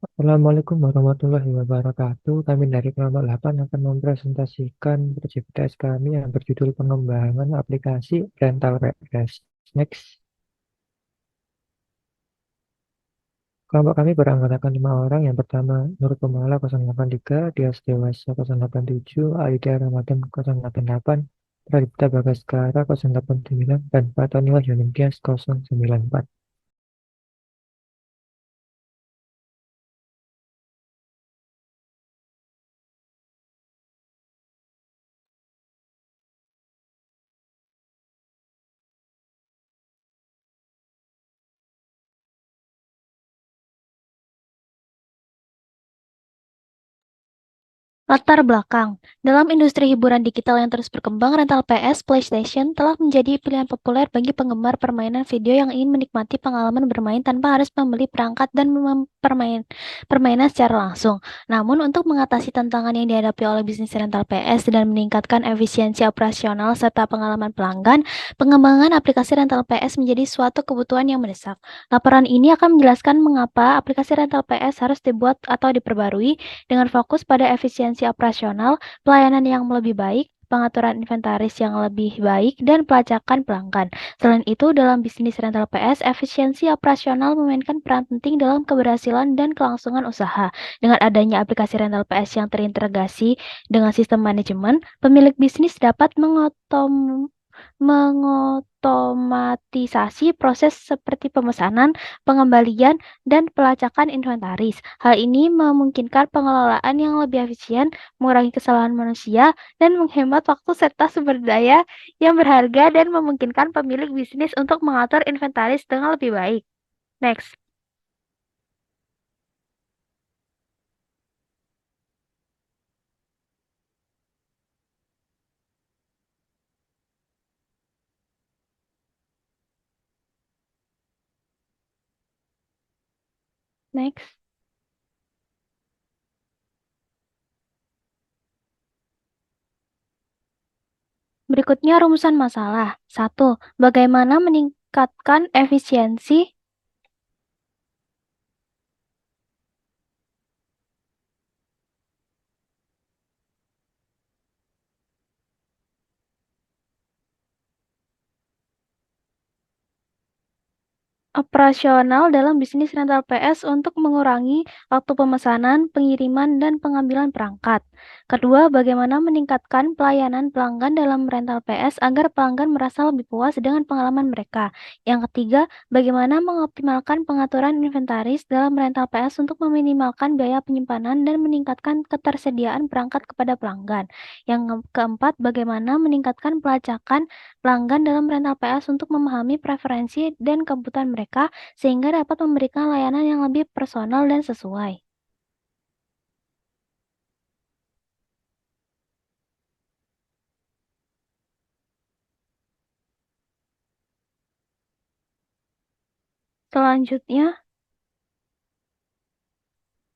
Assalamualaikum warahmatullahi wabarakatuh. Kami dari kelompok 8 akan mempresentasikan proyek kami yang berjudul pengembangan aplikasi rental PS. Next. Kelompok kami beranggotakan 5 orang. Yang pertama, Nur Kumala 083, Dias Dewasa 087, Aida Ramadan 088, Pradipta Bagaskara 089, dan Fatoni Wahyuningtyas 094. Latar belakang. Dalam industri hiburan digital yang terus berkembang, rental PS PlayStation telah menjadi pilihan populer bagi penggemar permainan video yang ingin menikmati pengalaman bermain tanpa harus membeli perangkat dan permainan secara langsung. Namun, untuk mengatasi tantangan yang dihadapi oleh bisnis rental PS dan meningkatkan efisiensi operasional serta pengalaman pelanggan, pengembangan aplikasi rental PS menjadi suatu kebutuhan yang mendesak. Laporan ini akan menjelaskan mengapa aplikasi rental PS harus dibuat atau diperbarui dengan fokus pada efisiensi operasional, pelayanan yang lebih baik, pengaturan inventaris yang lebih baik, dan pelacakan pelanggan. Selain itu, dalam bisnis rental PS, efisiensi operasional memainkan peran penting dalam keberhasilan dan kelangsungan usaha. Dengan adanya aplikasi rental PS yang terintegrasi dengan sistem manajemen, pemilik bisnis dapat mengotomatisasi proses seperti pemesanan, pengembalian, dan pelacakan inventaris. Hal ini memungkinkan pengelolaan yang lebih efisien, mengurangi kesalahan manusia, dan menghemat waktu serta sumber daya yang berharga dan memungkinkan pemilik bisnis untuk mengatur inventaris dengan lebih baik. Next. Next. Berikutnya rumusan masalah. 1. Bagaimana meningkatkan efisiensi operasional dalam bisnis rental PS untuk mengurangi waktu pemesanan, pengiriman, dan pengambilan perangkat. Kedua, bagaimana meningkatkan pelayanan pelanggan dalam rental PS agar pelanggan merasa lebih puas dengan pengalaman mereka. Yang ketiga, bagaimana mengoptimalkan pengaturan inventaris dalam rental PS untuk meminimalkan biaya penyimpanan dan meningkatkan ketersediaan perangkat kepada pelanggan. Yang keempat, bagaimana meningkatkan pelacakan pelanggan dalam rental PS untuk memahami preferensi dan kebutuhan mereka sehingga dapat memberikan layanan yang lebih personal dan sesuai. Selanjutnya,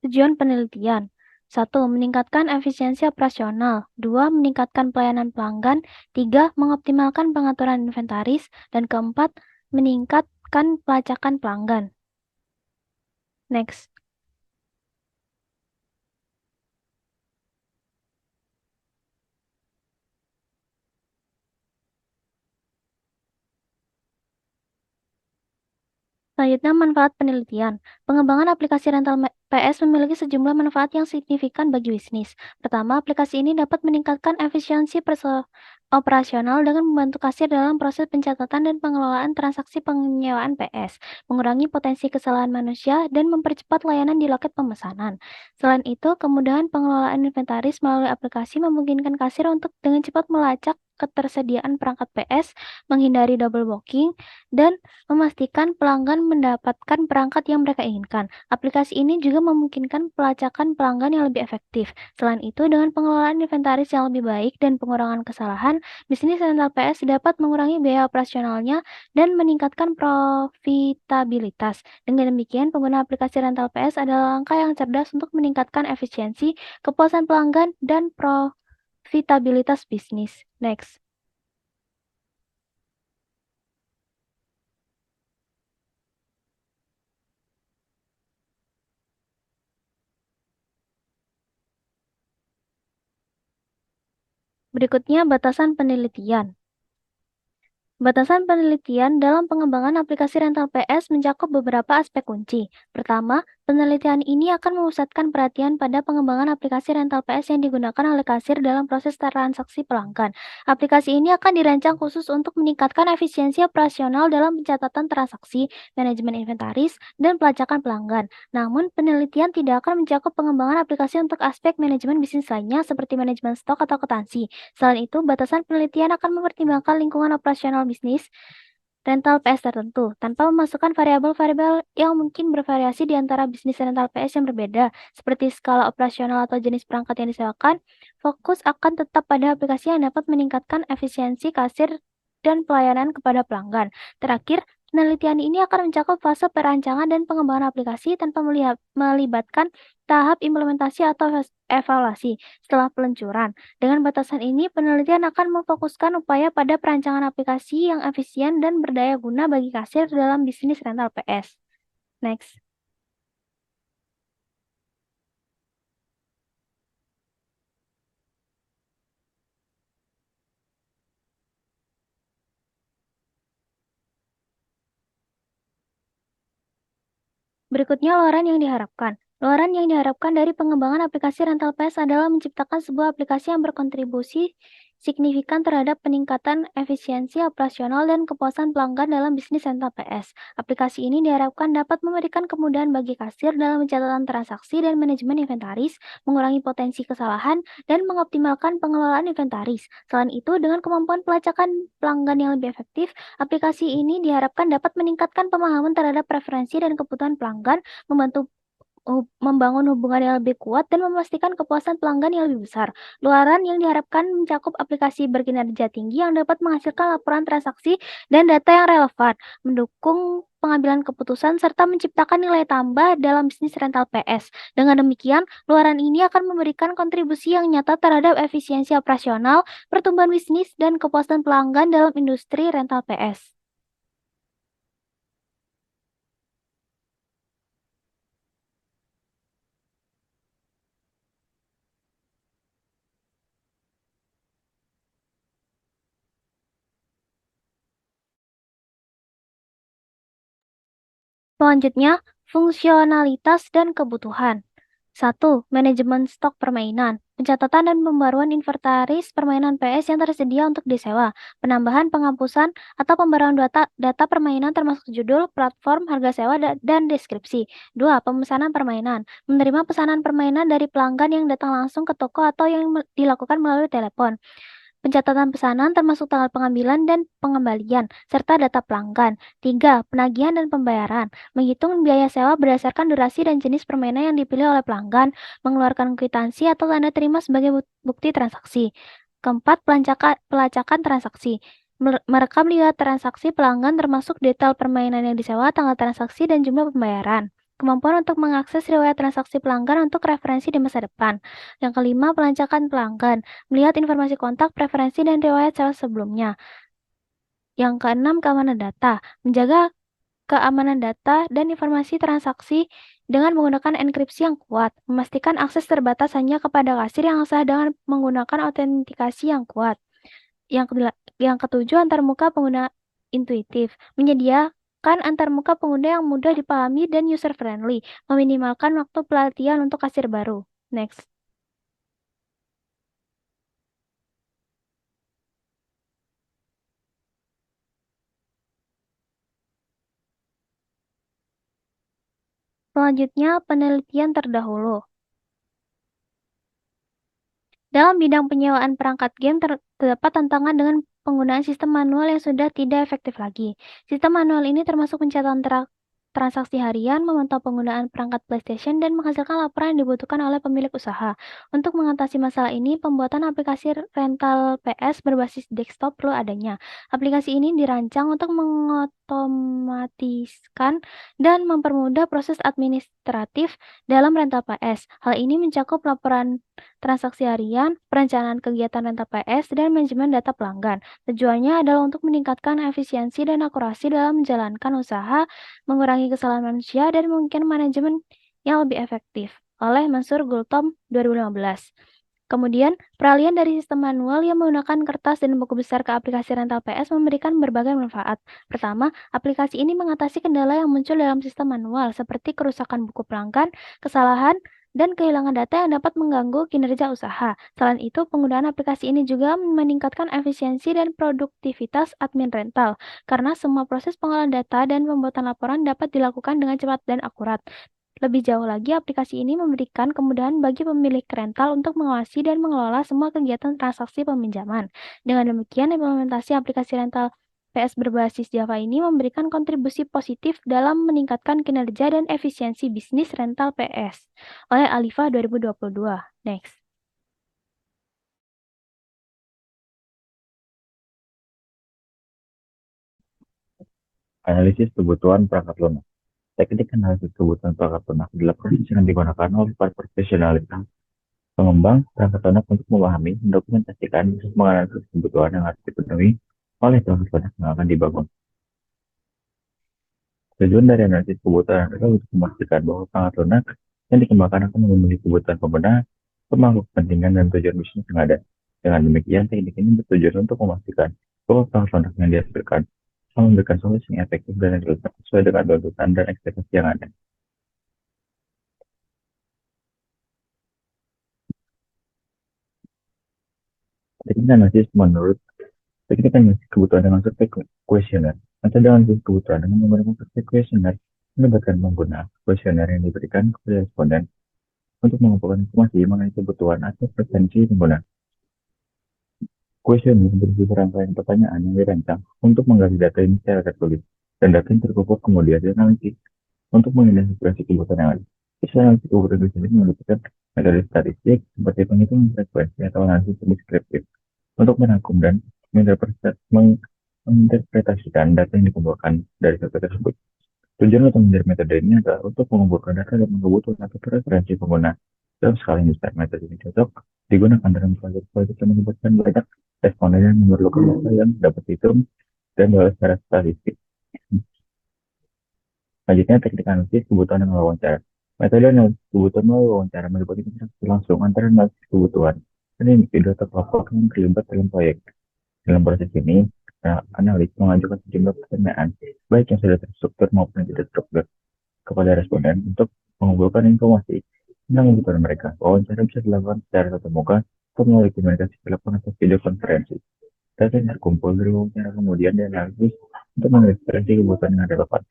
tujuan penelitian. 1. Meningkatkan efisiensi operasional. 2. Meningkatkan pelayanan pelanggan. 3. Mengoptimalkan pengaturan inventaris. Dan keempat, meningkatkan pelacakan pelanggan. Next. Selanjutnya, manfaat penelitian. Pengembangan aplikasi rental PS memiliki sejumlah manfaat yang signifikan bagi bisnis. Pertama, aplikasi ini dapat meningkatkan efisiensi operasional dengan membantu kasir dalam proses pencatatan dan pengelolaan transaksi penyewaan PS, mengurangi potensi kesalahan manusia, dan mempercepat layanan di loket pemesanan. Selain itu, kemudahan pengelolaan inventaris melalui aplikasi memungkinkan kasir untuk dengan cepat melacak ketersediaan perangkat PS, menghindari double booking, dan memastikan pelanggan mendapatkan perangkat yang mereka inginkan. Aplikasi ini juga memungkinkan pelacakan pelanggan yang lebih efektif. Selain itu, dengan pengelolaan inventaris yang lebih baik dan pengurangan kesalahan, bisnis rental PS dapat mengurangi biaya operasionalnya dan meningkatkan profitabilitas. Dengan demikian, pengguna aplikasi rental PS adalah langkah yang cerdas untuk meningkatkan efisiensi, kepuasan pelanggan, dan profitabilitas bisnis. Next. Berikutnya, batasan penelitian. Batasan penelitian dalam pengembangan aplikasi rental PS mencakup beberapa aspek kunci. Pertama, penelitian ini akan memusatkan perhatian pada pengembangan aplikasi rental PS yang digunakan oleh kasir dalam proses transaksi pelanggan. Aplikasi ini akan dirancang khusus untuk meningkatkan efisiensi operasional dalam pencatatan transaksi, manajemen inventaris, dan pelacakan pelanggan. Namun, penelitian tidak akan mencakup pengembangan aplikasi untuk aspek manajemen bisnis lainnya seperti manajemen stok atau akuntansi. Selain itu, batasan penelitian akan mempertimbangkan lingkungan operasional bisnis rental PS tertentu, tanpa memasukkan variabel-variabel yang mungkin bervariasi di antara bisnis rental PS yang berbeda, seperti skala operasional atau jenis perangkat yang disewakan. Fokus akan tetap pada aplikasi yang dapat meningkatkan efisiensi kasir dan pelayanan kepada pelanggan. Terakhir, penelitian ini akan mencakup fase perancangan dan pengembangan aplikasi tanpa melibatkan tahap implementasi atau evaluasi setelah peluncuran. Dengan batasan ini, penelitian akan memfokuskan upaya pada perancangan aplikasi yang efisien dan berdaya guna bagi kasir dalam bisnis rental PS. Next. Berikutnya luaran yang diharapkan. Luaran yang diharapkan dari pengembangan aplikasi rental PS adalah menciptakan sebuah aplikasi yang berkontribusi signifikan terhadap peningkatan efisiensi operasional dan kepuasan pelanggan dalam bisnis rental PS. Aplikasi ini diharapkan dapat memberikan kemudahan bagi kasir dalam pencatatan transaksi dan manajemen inventaris, mengurangi potensi kesalahan, dan mengoptimalkan pengelolaan inventaris. Selain itu, dengan kemampuan pelacakan pelanggan yang lebih efektif, aplikasi ini diharapkan dapat meningkatkan pemahaman terhadap preferensi dan kebutuhan pelanggan, membantu membangun hubungan yang lebih kuat, dan memastikan kepuasan pelanggan yang lebih besar. Luaran yang diharapkan mencakup aplikasi berkinerja tinggi yang dapat menghasilkan laporan transaksi dan data yang relevan, mendukung pengambilan keputusan, serta menciptakan nilai tambah dalam bisnis rental PS. Dengan demikian, luaran ini akan memberikan kontribusi yang nyata terhadap efisiensi operasional, pertumbuhan bisnis, dan kepuasan pelanggan dalam industri rental PS. Selanjutnya, fungsionalitas dan kebutuhan. 1. Manajemen stok permainan. Pencatatan dan pembaruan inventaris permainan PS yang tersedia untuk disewa. Penambahan, penghapusan, atau pembaruan data permainan termasuk judul, platform, harga sewa, dan deskripsi. 2. Pemesanan permainan. Menerima pesanan permainan dari pelanggan yang datang langsung ke toko atau yang dilakukan melalui telepon. Pencatatan pesanan termasuk tanggal pengambilan dan pengembalian, serta data pelanggan. 3. Penagihan dan pembayaran. Menghitung biaya sewa berdasarkan durasi dan jenis permainan yang dipilih oleh pelanggan, mengeluarkan kwitansi atau tanda terima sebagai bukti transaksi. Keempat, pelacakan transaksi. Merekam riwayat transaksi pelanggan termasuk detail permainan yang disewa, tanggal transaksi, dan jumlah pembayaran. Kemampuan untuk mengakses riwayat transaksi pelanggan untuk referensi di masa depan. Yang kelima, pelacakan pelanggan. Melihat informasi kontak, preferensi, dan riwayat sewa sebelumnya. Yang keenam, keamanan data. Menjaga keamanan data dan informasi transaksi dengan menggunakan enkripsi yang kuat. Memastikan akses terbatas hanya kepada kasir yang sah dengan menggunakan autentikasi yang kuat. Yang ketujuh, antarmuka pengguna intuitif. Menyediakan antarmuka pengguna yang mudah dipahami dan user-friendly. Meminimalkan waktu pelatihan untuk kasir baru. Next. Selanjutnya, penelitian terdahulu. Dalam bidang penyewaan perangkat game, terdapat tantangan dengan penggunaan sistem manual yang sudah tidak efektif lagi. Sistem manual ini termasuk pencatatan transaksi harian, memantau penggunaan perangkat PlayStation, dan menghasilkan laporan yang dibutuhkan oleh pemilik usaha. Untuk mengatasi masalah ini, pembuatan aplikasi rental PS berbasis desktop perlu adanya. Aplikasi ini dirancang untuk mengotomatiskan dan mempermudah proses administratif dalam rental PS. Hal ini mencakup laporan transaksi harian, perencanaan kegiatan rental PS, dan manajemen data pelanggan. Tujuannya adalah untuk meningkatkan efisiensi dan akurasi dalam menjalankan usaha, mengurangi kesalahan manusia, dan memungkinkan manajemen yang lebih efektif. Oleh Mansur Gultom, 2015. Kemudian, peralihan dari sistem manual yang menggunakan kertas dan buku besar ke aplikasi rental PS memberikan berbagai manfaat. Pertama, aplikasi ini mengatasi kendala yang muncul dalam sistem manual, seperti kerusakan buku pelanggan, kesalahan, dan kehilangan data yang dapat mengganggu kinerja usaha. Selain itu, penggunaan aplikasi ini juga meningkatkan efisiensi dan produktivitas admin rental, karena semua proses pengolahan data dan pembuatan laporan dapat dilakukan dengan cepat dan akurat. Lebih jauh lagi, aplikasi ini memberikan kemudahan bagi pemilik rental untuk mengawasi dan mengelola semua kegiatan transaksi peminjaman. Dengan demikian, implementasi aplikasi rental PS berbasis Java ini memberikan kontribusi positif dalam meningkatkan kinerja dan efisiensi bisnis rental PS oleh Alifa 2022. Next. Analisis kebutuhan perangkat lunak. Teknik analisis kebutuhan perangkat lunak adalah proses yang digunakan oleh para profesionalitas pengembang perangkat lunak untuk memahami, mendokumentasikan, dan menganalisis kebutuhan yang harus dipenuhi oleh perangkat lunak yang akan dibangun. Tujuan dari analisis kebutuhan adalah untuk memastikan bahwa perangkat lunak yang dikembangkan akan memenuhi kebutuhan pengguna, pemangku kepentingan, dan tujuan bisnis yang ada. Dengan demikian, teknik ini bertujuan untuk memastikan bahwa perangkat lunak yang dihasilkan akan memberikan solusi yang efektif dan relevan sesuai dengan tuntutan dan ekspektasi yang ada. Teknik analisis menurut teknik analisis kebutuhan dengan survei kuesioner. Metode analisis kebutuhan dengan menggunakan survei kuesioner melibatkan pengguna kuesioner yang diberikan kepada responden untuk mengumpulkan informasi mengenai kebutuhan atau preferensi pengguna. Kuesioner berisi rangkaian pertanyaan yang dirancang untuk menggali data ini secara tertulis, dan data yang terkumpul kemudian dianalisis untuk mengidentifikasi kebutuhan yang ada. Istilah analisis kebutuhan di sini melibatkan metode statistik seperti penghitungan frekuensi atau analisis deskriptif untuk merangkum dan menginterpretasikan data yang dikumpulkan dari survei tersebut. Tujuan utama dari metode ini adalah untuk mengumpulkan data dan kebutuhan atau preferensi pengguna dalam skala yang besar. Metode ini cocok digunakan dalam proyek-proyek yang melibatkan banyak responden yang memerlukan data yang dapat dihitung dan diolah secara statistik. Selanjutnya, teknik analisis kebutuhan dan wawancara. Metode analisis kebutuhan melalui wawancara melibatkan interaksi langsung antara analisis kebutuhan dan individu atau kelompok yang terlibat dalam proyek. Dalam proses ini, analis mengajukan sejumlah pertanyaan, baik yang sudah terstruktur maupun yang tidak terstruktur, kepada responden untuk mengumpulkan informasi tentang kebutuhan mereka. Wawancara bisa dilakukan secara tatap muka atau melalui komunikasi telepon atau video konferensi. Data yang terkumpul dari wawancara kemudian dianalisis untuk mendeteksi kebutuhan yang relevan.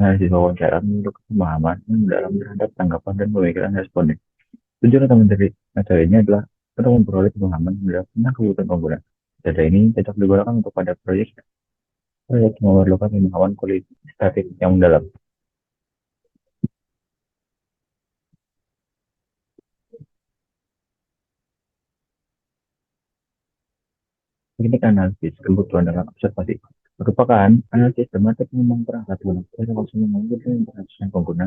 Analisis wawancara menunjukkan pemahaman yang mendalam terhadap tanggapan dan pemikiran responden. Tujuan utama dari metode ini adalah untuk memperoleh pemahaman mendalam tentang kebutuhan pengguna. Metode ini cocok digunakan untuk pada proyek yang memerlukan pemahaman kualitatif yang mendalam. Teknik analisis kebutuhan dengan observasi merupakan analisis sistematik mengembang perangkat lunak yang langsung mengambil interaksi pengguna,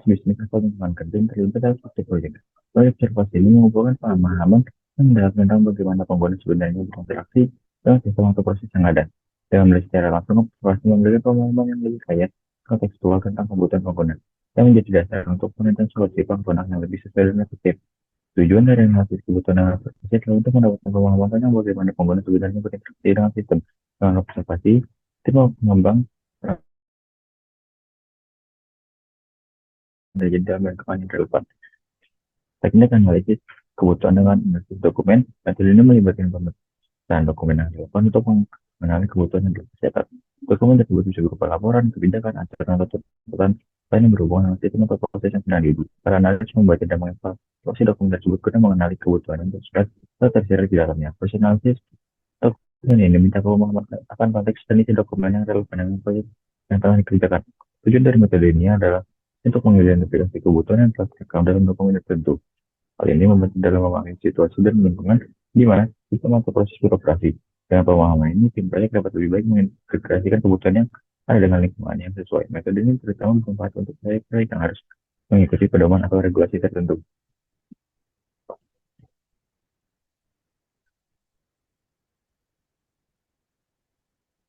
bisnis atau lingkungan kerja yang terlibat dalam suatu proyek. Proyek observasi ini mengumpulkan pemahaman yang mendalam tentang bagaimana pengguna sebenarnya berinteraksi dengan sistem atau proses yang ada. Dengan melihat secara langsung, observasi memberikan pemahaman yang lebih kaya kontekstual tentang kebutuhan pengguna, yang menjadi dasar untuk menentukan solusi pengguna yang lebih sesuai dan efektif. Tujuan dari analisis kebutuhan dan observasi adalah untuk mendapatkan pemahaman tentang bagaimana pengguna sebenarnya berinteraksi dengan sistem. Dengan observasi, tim pengembang menjadi dalam lingkungan yang relevan. Teknik analisis kebutuhan dengan analisis dokumen. Metode ini melibatkan pemeriksaan dokumen yang relevan untuk mengenali kebutuhan yang dicatat. Dokumen tersebut bisa berupa laporan, kebijakan, aturan, atau tuntutan lain yang berhubungan dengan sistem atau proses yang sedang diuji. Para analis membaca dan mengevaluasi dokumen tersebut guna mengenali kebutuhan yang tersirat di dalamnya. Proses analisis dokumen ini minta pemahaman akan konteks dan isi dokumen yang relevan dengan proyek yang telah dikerjakan. Tujuan dari metode ini adalah untuk mengidentifikasi kebutuhan yang telah terekam dalam dokumen tertentu. Hal ini membantu dalam memahami situasi dan lingkungan di mana sistem atau proses birokrasi. Dengan pemahaman ini, tim proyek dapat lebih baik mengintegrasikan kebutuhan yang ada dengan lingkungan yang sesuai. Metode ini terutama bermanfaat untuk proyek-proyek yang harus mengikuti pedoman atau regulasi tertentu.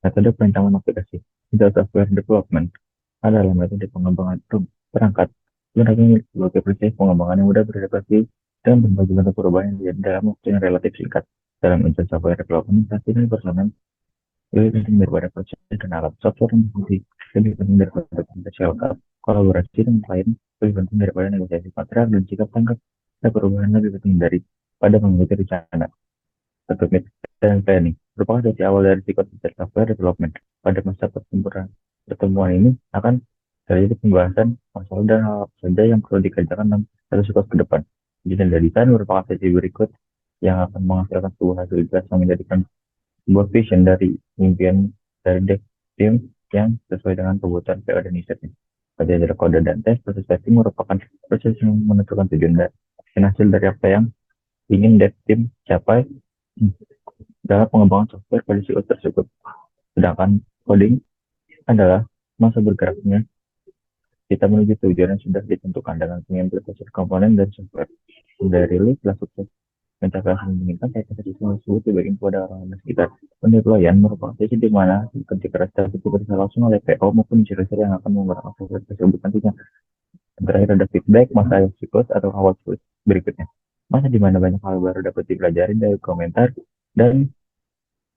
Metode perintahan aplikasi Digital Software Development adalah metode pengembangan perangkat lunak sebagai proses pengembangan yang mudah beradaptasi dengan berbagai bentuk perubahan yang dalam waktu yang relatif singkat. Dalam ujian software development, saat ini personal lebih penting daripada proses dan alat. Software yang berfungsi lebih penting daripada dokumentasi lengkap. Kolaborasi dengan klien lebih penting daripada negosiasi kontrak, dan sikap tangkap pada perubahan lebih penting daripada mengikuti rencana. Automate dan planning merupakan titik awal dari siklus software development. Pada masa pertemuan ini akan terjadi pembahasan masalah dan hal apa saja yang perlu dikerjakan dalam satu siklus ke depan. Desain dan desain merupakan sesi berikut yang akan menghasilkan sebuah hasil jelas yang menjadikan sebuah vision dari impian dari tim yang sesuai dengan kebutuhan PO dan usernya. Belajar kode dan tes, proses testing merupakan proses yang menentukan tujuan dan hasil dari apa yang ingin dev tim capai dalam pengembangan software pada siklus tersebut. Sedangkan coding adalah masa bergeraknya kita menuju tujuan yang sudah ditentukan dengan mengimplementasi komponen dan software. Dari rilis telah sukses mencapai hasil yang diinginkan, saya sistem tersebut dibagi kepada orang-orang sekitar. Pendeployan merupakan sesi di mana kerja keras dilakukan langsung oleh PO maupun user yang akan menggunakan software tersebut nantinya. Terakhir ada feedback, masa siklus atau awal siklus berikutnya. Masa di mana banyak hal baru dapat dipelajari dari komentar dan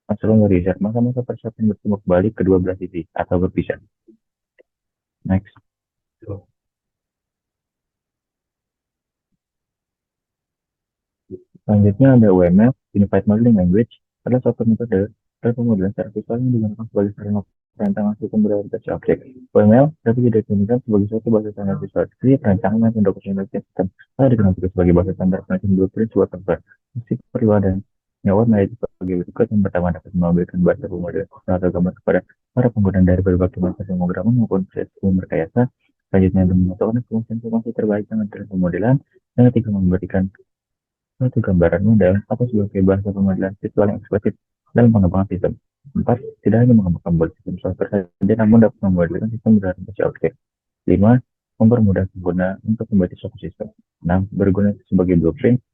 Masalah riset, masa-masa persiapan bertemu kembali kedua belah sisi atau berpisah. Next. Selanjutnya ada UML, Unified Modeling Language, adalah suatu metode dalam pemodelan secara visual yang digunakan sebagai sarana perancangan sistem berorientasi objek. UML dapat didefinisikan sebagai suatu bahasa standar visual, jadi perancangan dan dokumentasi sistem. Ada dikenal juga sebagai bahasa standar perancangan blueprint sebuah software. Mesti periwadan warna itu sebagai berikut. Yang pertama dapat memberikan bahasa pemodelan atau gambar kepada para pengguna dari berbagai macam pemrograman maupun sistem berkayasa. Selanjutnya menyatukan informasi terbaik dengan pemodelan. Yang ketiga memberikan suatu gambaran model atau sebagai bahasa pemodelan visual yang eksplisit dalam pengembangan sistem. 4. Tidak hanya mengembangkan sistem software saja, namun dapat memodelkan sistem berorientasi objek. 5. Mempermudah pengguna untuk membaca suatu sistem. 6. Berguna sebagai blueprint.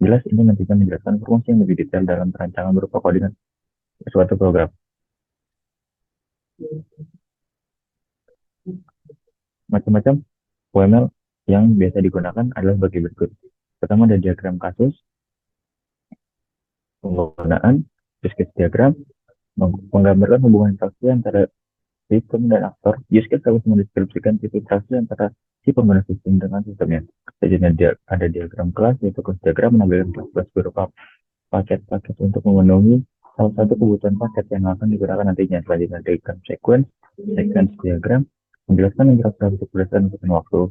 Jelas ini nantikan menjelaskan informasi yang lebih detail dalam perancangan berupa koordinat suatu program. Macam-macam UML yang biasa digunakan adalah sebagai berikut. Pertama ada diagram kasus, penggunaan, use case diagram, menggambarkan hubungan interaksi antara sistem dan aktor. Use case harus mendeskripsikan tipe interaksi antara si pengguna sistem dengan sistemnya. Selanjutnya ada diagram kelas, yaitu kelas diagram menampilkan kelas-kelas berupa paket-paket untuk memenuhi salah satu kebutuhan paket yang akan digunakan nantinya. Selanjutnya diagram sequence diagram menjelaskan interaksi untuk berdasarkan urutan waktu.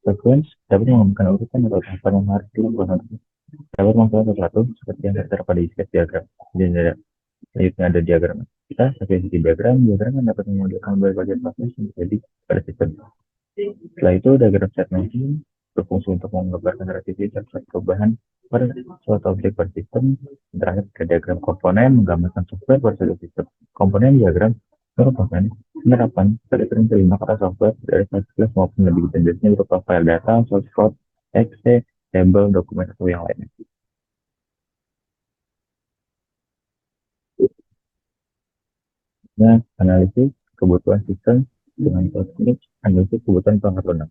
Sequence dapat mengembangkan urutan atau tahapan yang harus dilakukan untuk dapat masalah sesuatu seperti yang tertera pada use case diagram. Selanjutnya ada diagram kita seperti diagram yang dapat memodelkan berbagai proses yang terjadi pada sistem. Setelah itu diagram set matching berfungsi untuk menggambarkan relativitas serta perubahan pada suatu objek pada sistem. Terakhir ada diagram komponen menggambarkan software pada suatu sistem. Komponen diagram merupakan penerapan pada terima kata software dari satu kelas maupun lebih jenisnya berupa file data, source code, exe, table, dokumen atau yang lainnya. Nah, analisis kebutuhan sistem dengan teknik analisis kebutuhan perangkat lunak.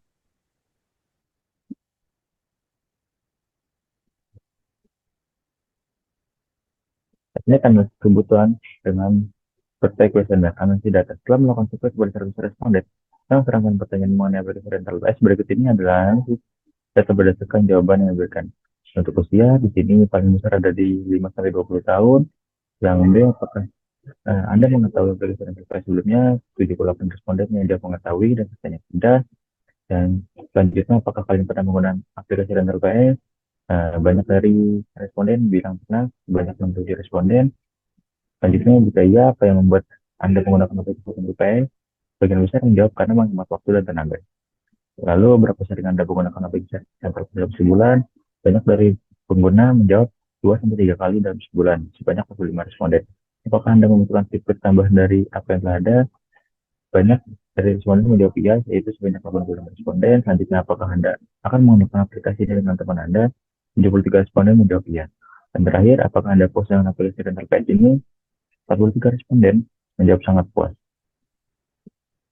Teknik analisis kebutuhan dengan perspektif questionnaire analisis data. Setelah melakukan survei kepada service responden, yang serangkaian pertanyaan mengenai aplikasi rental PS berikut ini adalah analisis data berdasarkan jawaban yang diberikan. Untuk usia, di sini paling besar ada di 5-20 tahun. Yang B, apakah Anda mengetahui aplikasi rental PS sebelumnya? 78 responden yang dia mengetahui dan sisanya tidak. Dan selanjutnya, apakah kalian pernah menggunakan aplikasi rental PS? Banyak dari responden bilang pernah, banyak 67 responden. Selanjutnya, jika iya, apa yang membuat Anda menggunakan aplikasi rental PS? Bagian besar menjawab karena menghemat waktu dan tenaga. Lalu, berapa sering Anda menggunakan aplikasi rental dalam sebulan? Banyak dari pengguna menjawab 2-3 kali dalam sebulan, sebanyak 45 responden. Apakah Anda membutuhkan fitur tambahan dari apa yang telah ada? Banyak dari responden menjawab iya, yaitu sebanyak 85 responden. Selanjutnya, apakah Anda akan menggunakan aplikasi ini dengan teman Anda? 73 responden menjawab iya. Dan terakhir, apakah Anda puas dengan aplikasi rental PS ini? 43 responden menjawab sangat puas.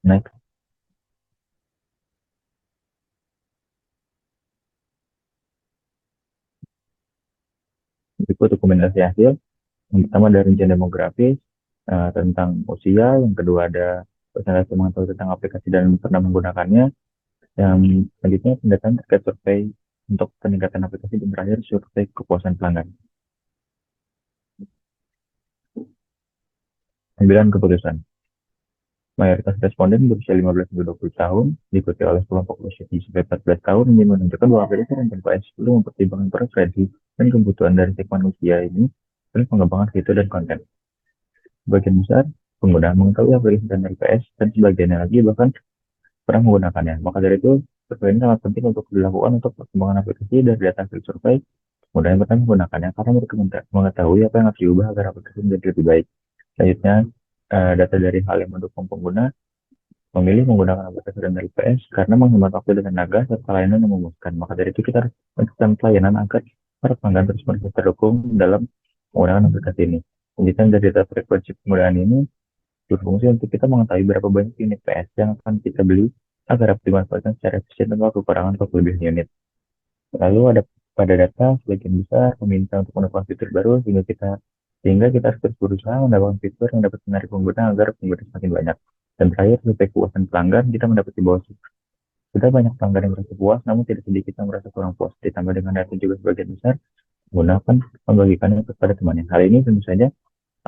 Next. Berikut dokumentasi hasil. Yang pertama ada rincian demografis tentang usia. Yang kedua ada presentasi mengetahui tentang aplikasi dan pernah menggunakannya. Yang selanjutnya pendataan terkait survei untuk peningkatan aplikasi, dan terakhir survei kepuasan pelanggan. Ambilan keputusan. Mayoritas responden berusia 15-20 tahun, diikuti oleh kelompok usia 14 tahun, ini menunjukkan bahwa aplikasi dan PS perlu mempertimbangkan preferensi dan kebutuhan dari segmen usia ini dalam pengembangan fitur dan konten. Sebagian besar pengguna mengetahui aplikasi dan LPS, dan sebagiannya lagi bahkan pernah menggunakannya. Maka dari itu, survei ini sangat penting untuk dilakukan untuk perkembangan aplikasi dari data hasil survei. Kemudian yang pertama menggunakannya karena mereka mengetahui apa yang harus diubah agar aplikasi menjadi lebih baik. Selanjutnya, data dari hal yang mendukung pengguna memilih menggunakan aplikasi dan LPS karena menghemat waktu dan tenaga serta layanan yang memuaskan. Maka dari itu kita harus melakukan pelayanan agar para pelanggan terus merasa terdukung dalam menggunakan aplikasi ini. Lanjutan dari data frekuensi penggunaan ini berfungsi untuk kita mengetahui berapa banyak unit PS yang akan kita beli agar dapat dimanfaatkan secara efisien tanpa kekurangan atau kelebihan unit. Lalu ada pada data sebagian besar meminta untuk menambahkan fitur baru sehingga kita harus terus berusaha menambahkan fitur yang dapat menarik pengguna agar pengguna semakin banyak. Dan terakhir, survei kepuasan pelanggan, kita mendapati bahwa sudah banyak pelanggan yang merasa puas, namun tidak sedikit yang merasa kurang puas. Ditambah dengan data juga sebagian besar menggunakan membagikannya kepada temannya. Hal ini tentu saja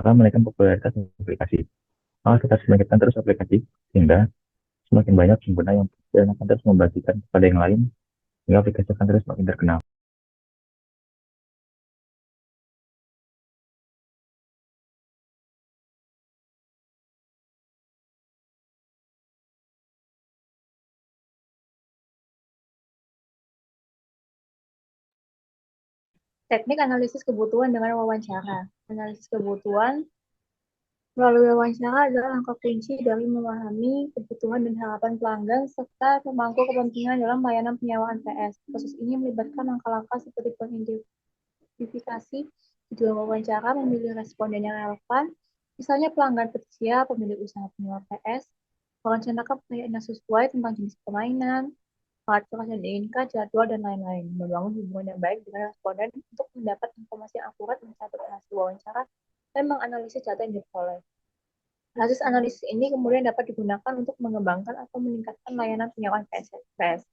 akan menaikkan popularitas aplikasi. Maka kita harus meningkatkan terus aplikasi sehingga semakin banyak pengguna yang dan akan terus membagikan kepada yang lain sehingga aplikasi akan terus semakin terkenal. Teknik analisis kebutuhan dengan wawancara. Analisis kebutuhan melalui wawancara adalah langkah kunci dari memahami kebutuhan dan harapan pelanggan serta pemangku kepentingan dalam layanan penyewaan PS. Proses ini melibatkan langkah-langkah seperti pengidentifikasi tujuan wawancara, memilih responden yang relevan, misalnya pelanggan kecil, pemilik usaha penyewa PS, merencanakan pertanyaan yang sesuai tentang jenis permainan, alat yang diinginkan, jadwal, dan lain-lain. Membangun hubungan yang baik dengan responden untuk mendapat informasi yang akurat, mencatat hasil wawancara, dan menganalisis data yang diperoleh. Hasil analisis ini kemudian dapat digunakan untuk mengembangkan atau meningkatkan layanan penyewaan PS.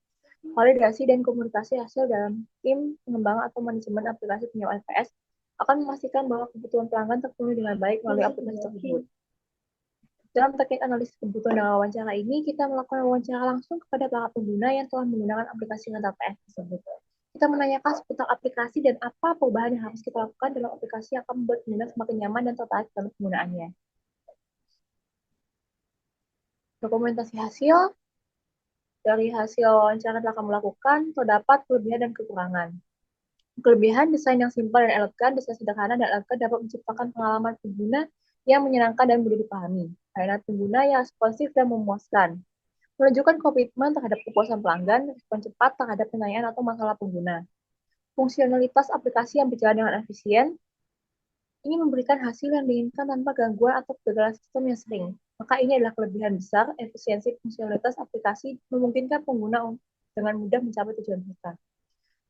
Validasi dan komunikasi hasil dalam tim pengembangan atau manajemen aplikasi penyewaan PS akan memastikan bahwa kebutuhan pelanggan terpenuhi dengan baik melalui aplikasi tersebut. Dalam teknik analisis kebutuhan dan wawancara ini, kita melakukan wawancara langsung kepada para pengguna yang telah menggunakan aplikasi rental PS tersebut. Kita menanyakan seputar aplikasi dan apa perubahan yang harus kita lakukan dalam aplikasi yang akan membuat pengguna semakin nyaman dan tertarik dalam penggunaannya. Dokumentasi hasil. Dari hasil wawancara telah kamu lakukan, terdapat kelebihan dan kekurangan. Kelebihan, desain yang simpel dan elegan, desain sederhana dan elegan dapat menciptakan pengalaman pengguna yang menyenangkan dan mudah dipahami. Layanan pengguna yang responsif dan memuaskan. Menunjukkan komitmen terhadap kepuasan pelanggan, respon cepat terhadap pertanyaan atau masalah pengguna. Fungsionalitas aplikasi yang berjalan dengan efisien, ini memberikan hasil yang diinginkan tanpa gangguan atau kegagalan sistem yang sering. Maka ini adalah kelebihan besar, efisiensi fungsionalitas aplikasi memungkinkan pengguna dengan mudah mencapai tujuan mereka.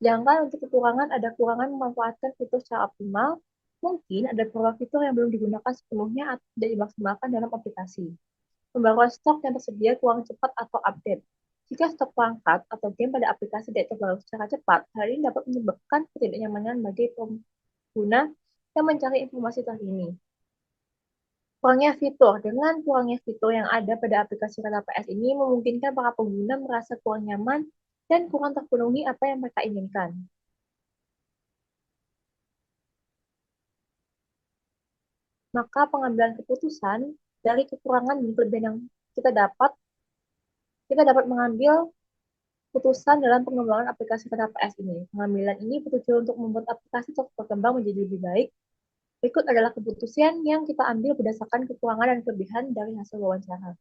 Jangan untuk kekurangan, ada kurangan memanfaatkan fitur secara optimal, mungkin ada beberapa fitur yang belum digunakan sepenuhnya atau tidak dimaksimalkan dalam aplikasi. Pembaruan stok yang tersedia kurang cepat atau update. Jika stok perangkat atau game pada aplikasi tidak terbaru secara cepat, hal ini dapat menyebabkan ketidaknyamanan bagi pengguna yang mencari informasi terkini. Kurangnya fitur. Dengan kurangnya fitur yang ada pada aplikasi rental PS ini memungkinkan para pengguna merasa kurang nyaman dan kurang terpenuhi apa yang mereka inginkan. Maka pengambilan keputusan dari kekurangan dan kelebihan yang kita dapat mengambil keputusan dalam pengembangan aplikasi rental PS ini. Pengambilan ini bertujuan untuk membuat aplikasi terus berkembang menjadi lebih baik. Berikut adalah keputusan yang kita ambil berdasarkan kekurangan dan kelebihan dari hasil wawancara.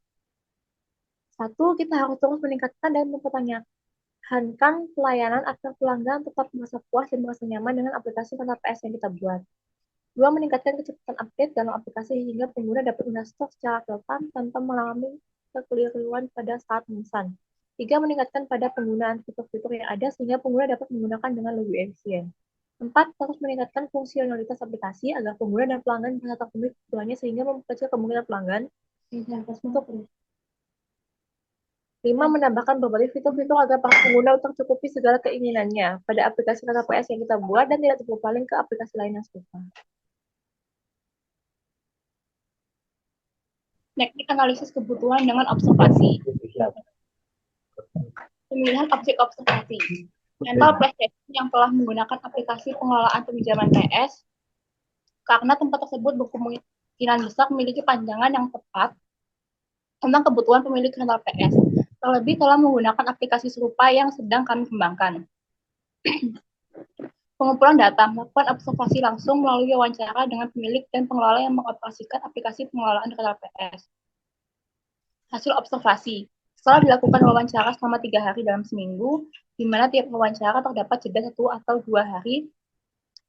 1. Kita harus terus meningkatkan dan mempertanyakan pelayanan agar pelanggan tetap merasa puas dan merasa nyaman dengan aplikasi rental PS yang kita buat. 2. Meningkatkan kecepatan update dalam aplikasi sehingga pengguna dapat menginstal secara real-time tanpa mengalami kekeliruan pada saat memesan. 3. Meningkatkan pada penggunaan fitur-fitur yang ada sehingga pengguna dapat menggunakan dengan lebih efisien. 4. Harus meningkatkan fungsionalitas aplikasi agar pengguna dan pelanggan bisa terpenuhi kebutuhannya sehingga memperkecil kemungkinan pelanggan untuk 5. Menambahkan berbagai fitur-fitur agar para pengguna tercukupi segala keinginannya pada aplikasi KKPS yang kita buat dan tidak terpaling ke aplikasi lain yang serupa. Teknik analisis kebutuhan dengan observasi. Pemilihan objek observasi. Rental PlayStation yang telah menggunakan aplikasi pengelolaan peminjaman PS karena tempat tersebut berkemungkinan besar memiliki panjangan yang tepat tentang kebutuhan pemilik rental PS. Terlebih telah menggunakan aplikasi serupa yang sedang kami kembangkan. Pengumpulan data, melakukan observasi langsung melalui wawancara dengan pemilik dan pengelola yang mengoperasikan aplikasi pengelolaan rental PS. Hasil observasi. Setelah dilakukan wawancara selama 3 hari dalam seminggu, di mana tiap wawancara terdapat jeda 1 atau 2 hari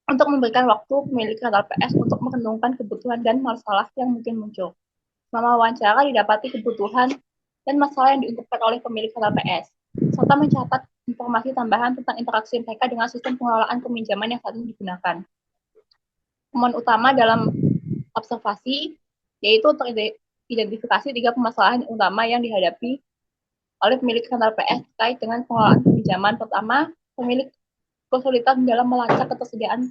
untuk memberikan waktu pemilik rental PS untuk merenungkan kebutuhan dan masalah yang mungkin muncul. Selama wawancara didapati kebutuhan dan masalah yang diungkapkan oleh pemilik rental PS, serta mencatat informasi tambahan tentang interaksi mereka dengan sistem pengelolaan peminjaman yang saat ini digunakan. Temuan utama dalam observasi yaitu teridentifikasi 3 permasalahan utama yang dihadapi oleh pemilik rental PS terkait dengan pengelolaan pinjaman. Pertama, pemilik kesulitan dalam melacak ketersediaan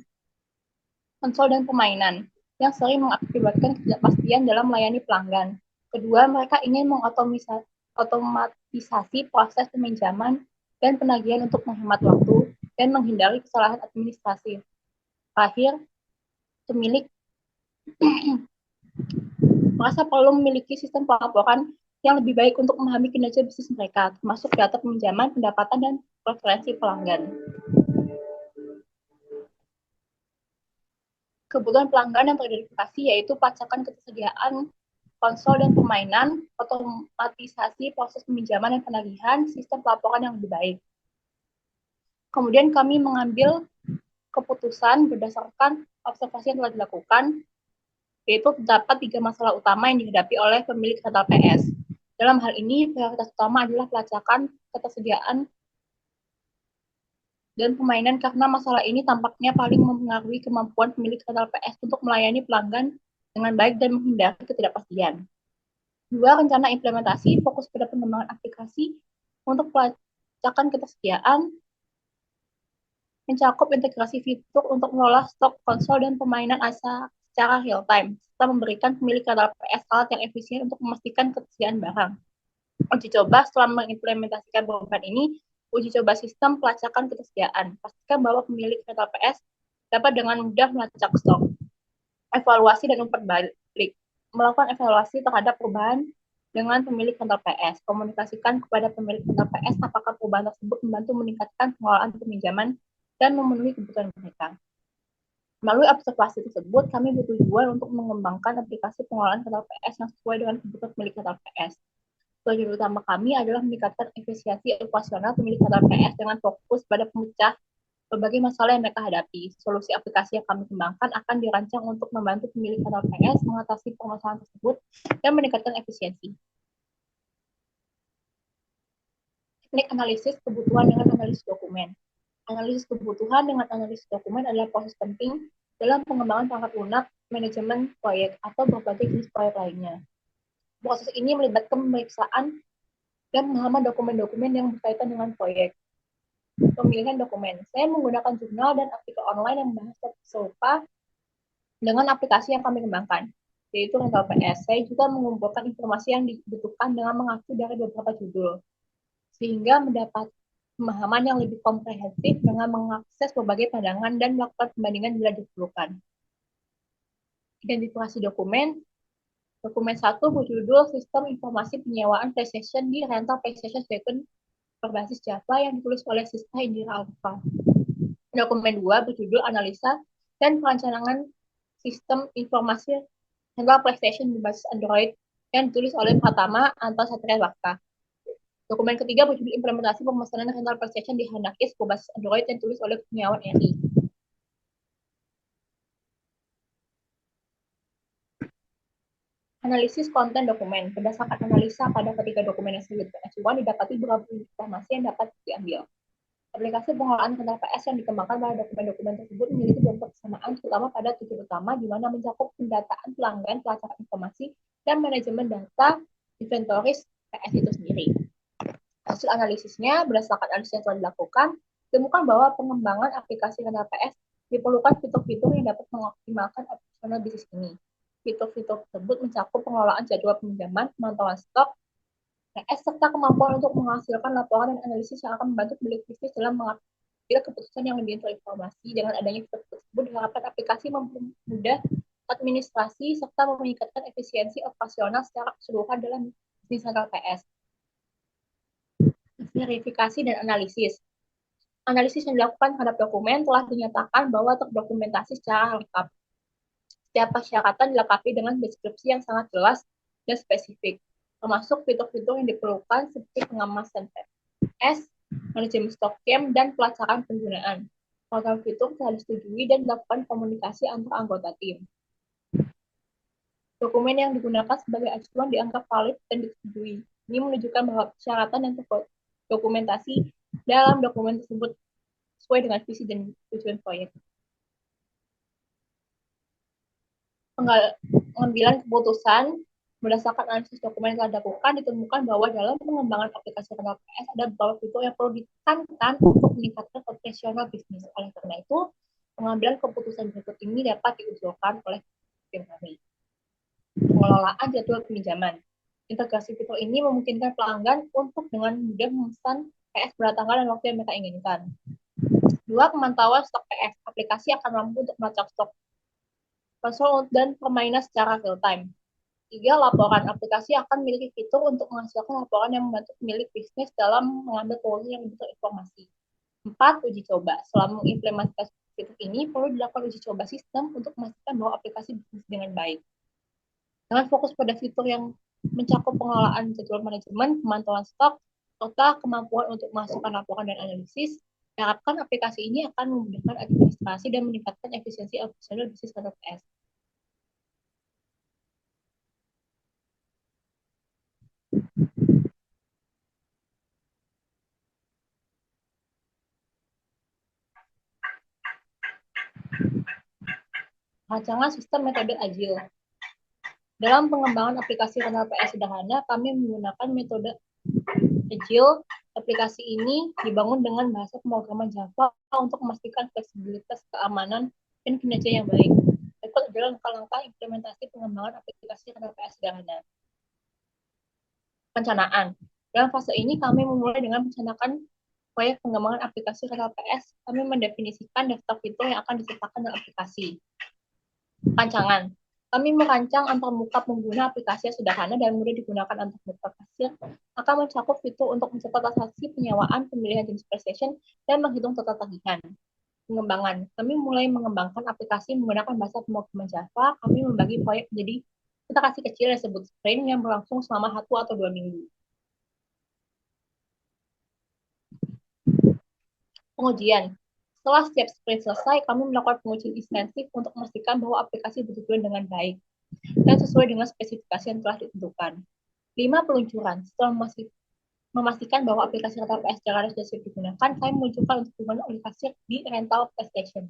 konsol dan permainan yang sering mengakibatkan ketidakpastian dalam melayani pelanggan. Kedua, mereka ingin mengotomatisasi proses peminjaman dan penagihan untuk menghemat waktu dan menghindari kesalahan administrasi. Terakhir, pemilik merasa perlu memiliki sistem pelaporan yang lebih baik untuk memahami kinerja bisnis mereka, termasuk data peminjaman, pendapatan, dan preferensi pelanggan. Kebutuhan pelanggan yang teridentifikasi yaitu pelacakan ketersediaan konsol dan permainan, otomatisasi proses peminjaman dan penagihan, sistem pelaporan yang lebih baik. Kemudian kami mengambil keputusan berdasarkan observasi yang telah dilakukan, yaitu terdapat 3 masalah utama yang dihadapi oleh pemilik rental PS. Dalam hal ini, prioritas utama adalah pelacakan ketersediaan dan permainan karena masalah ini tampaknya paling mempengaruhi kemampuan pemilik rental PS untuk melayani pelanggan dengan baik dan menghindari ketidakpastian. 2. Rencana implementasi fokus pada pengembangan aplikasi untuk pelacakan ketersediaan, mencakup integrasi fitur untuk mengolah stok konsol dan permainan secara real time, serta memberikan pemilik rental PS alat yang efisien untuk memastikan ketersediaan barang. Uji coba setelah mengimplementasikan program ini, uji coba sistem pelacakan ketersediaan. Pastikan bahwa pemilik rental PS dapat dengan mudah melacak stok. Evaluasi dan umpan balik. Melakukan evaluasi terhadap perubahan dengan pemilik rental PS. Komunikasikan kepada pemilik rental PS apakah perubahan tersebut membantu meningkatkan pengelolaan peminjaman dan memenuhi kebutuhan mereka. Melalui observasi tersebut, kami bertujuan untuk mengembangkan aplikasi pengelolaan rental PS yang sesuai dengan kebutuhan pemilik rental PS. Tujuan utama kami adalah meningkatkan efisiensi operasional pemilik rental PS dengan fokus pada pemecah berbagai masalah yang mereka hadapi. Solusi aplikasi yang kami kembangkan akan dirancang untuk membantu pemilik rental PS mengatasi permasalahan tersebut dan meningkatkan efisiensi. Teknik analisis kebutuhan dengan analisis dokumen. Analisis kebutuhan dengan analisis dokumen adalah proses penting dalam pengembangan perangkat lunak, manajemen proyek, atau berbagai jenis proyek lainnya. Proses ini melibatkan pemeriksaan dan pemahaman dokumen-dokumen yang berkaitan dengan proyek. Pemilihan dokumen. Saya menggunakan jurnal dan artikel online yang membahas topik serupa dengan aplikasi yang kami kembangkan, yaitu Rental PS. Saya juga mengumpulkan informasi yang dibutuhkan dengan mengacu dari beberapa judul, sehingga mendapat pemahaman yang lebih komprehensif dengan mengakses berbagai pandangan dan melakukan pembandingan bila diperlukan. Identifikasi dokumen. Dokumen 1 berjudul Sistem Informasi Penyewaan PlayStation di Rental PlayStation 7 berbasis Java yang ditulis oleh Siska Indira Alfa. Dokumen 2 berjudul Analisa dan Perencanaan Sistem Informasi Rental PlayStation berbasis Android yang ditulis oleh Pratama Anta Satria Wakta. Dokumen ketiga berjudul Implementasi Pemesanan Rental PlayStation di Hanakis berbasis Android yang ditulis oleh Kurniawan Eri. Analisis konten dokumen. Berdasarkan analisa pada ketiga dokumen yang disebut PS1, didapati beberapa informasi yang dapat diambil. Aplikasi pengelolaan konten PS yang dikembangkan pada dokumen-dokumen tersebut memiliki beberapa kesamaan, terutama pada tujuan utama, di mana mencakup pendataan pelanggan, pelacakan informasi, dan manajemen data inventoris PS itu sendiri. Hasil analisisnya, berdasarkan analisis yang telah dilakukan, ditemukan bahwa pengembangan aplikasi konten PS diperlukan fitur-fitur yang dapat mengoptimalkan operasional bisnis ini. Fitur-fitur tersebut mencakup pengelolaan jadwal peminjaman, pemantauan stok, PS, serta kemampuan untuk menghasilkan laporan dan analisis yang akan membantu pemilik bisnis dalam mengambil keputusan yang lebih terinformasi. Dengan adanya fitur tersebut, diharapkan aplikasi mempermudah administrasi serta meningkatkan efisiensi operasional secara keseluruhan dalam bisnis PS. Verifikasi dan analisis. Analisis yang dilakukan terhadap dokumen telah dinyatakan bahwa terdokumentasi secara lengkap. Setiap persyaratan dilengkapi dengan deskripsi yang sangat jelas dan spesifik, termasuk fitur-fitur yang diperlukan seperti pengemasan PS, manajemen stok camp, dan pelacakan penggunaan. Program fitur telah disetujui dan dilakukan komunikasi antar anggota tim. Dokumen yang digunakan sebagai acuan dianggap valid dan disetujui. Ini menunjukkan bahwa persyaratan yang terdokumentasi dalam dokumen tersebut sesuai dengan visi dan tujuan proyek. Pengambilan keputusan berdasarkan analisis dokumen yang telah dilakukan, ditemukan bahwa dalam pengembangan aplikasi konten PS ada beberapa fitur yang perlu ditekankan untuk meningkatkan operasional bisnis. Oleh karena itu, pengambilan keputusan berikut ini dapat diusulkan oleh tim kami. Pengelolaan jadwal peminjaman. Integrasi fitur ini memungkinkan pelanggan untuk dengan mudah memesan PS pada tanggal dan waktu yang mereka inginkan. 2. Pemantauan stok PS. Aplikasi akan mampu untuk melacak stok konsol dan permainan secara real time. 3. Laporan. Aplikasi akan memiliki fitur untuk menghasilkan laporan yang membantu pemilik bisnis dalam mengambil keputusan yang lebih terinformasi. 4. Uji coba. Selama mengimplementasi fitur ini, perlu dilakukan uji coba sistem untuk memastikan bahwa aplikasi berfungsi dengan baik. Dengan fokus pada fitur yang mencakup pengelolaan jadwal manajemen, pemantauan stok, serta kemampuan untuk menghasilkan laporan dan analisis, diharapkan aplikasi ini akan memudahkan administrasi dan meningkatkan efisiensi operasional bisnis konten PS. Rancangan sistem metode agil. Dalam pengembangan aplikasi konten PS sederhana, kami menggunakan metode agil. Aplikasi ini dibangun dengan bahasa pemrograman Java untuk memastikan fleksibilitas, keamanan, dan kinerja yang baik. Berikut adalah langkah-langkah implementasi pengembangan aplikasi konten PS sederhana. Perencanaan. Dalam fase ini, kami memulai dengan merencanakan proyek pengembangan aplikasi konten PS. Kami mendefinisikan daftar fitur yang akan disertakan dalam aplikasi. Rancangan. Kami merancang antarmuka pengguna aplikasi yang sederhana dan mudah digunakan antarmuka kasir, akan mencakup fitur untuk mencatat transaksi, penyewaan, pemilihan jenis PlayStation, dan menghitung total tagihan. Pengembangan. Kami mulai mengembangkan aplikasi menggunakan bahasa pemrograman Java. Kami membagi proyek menjadi iterasi kecil yang disebut sprint yang berlangsung selama 1 atau 2 minggu. Pengujian. Setelah setiap sprint selesai, kami melakukan pengujian intensif untuk memastikan bahwa aplikasi berjalan dengan baik dan sesuai dengan spesifikasi yang telah ditentukan. 5. Peluncuran. Setelah memastikan bahwa aplikasi rental PS Jakarta sudah siap digunakan, kami meluncurkan untuk digunakan oleh kasir di rental PlayStation.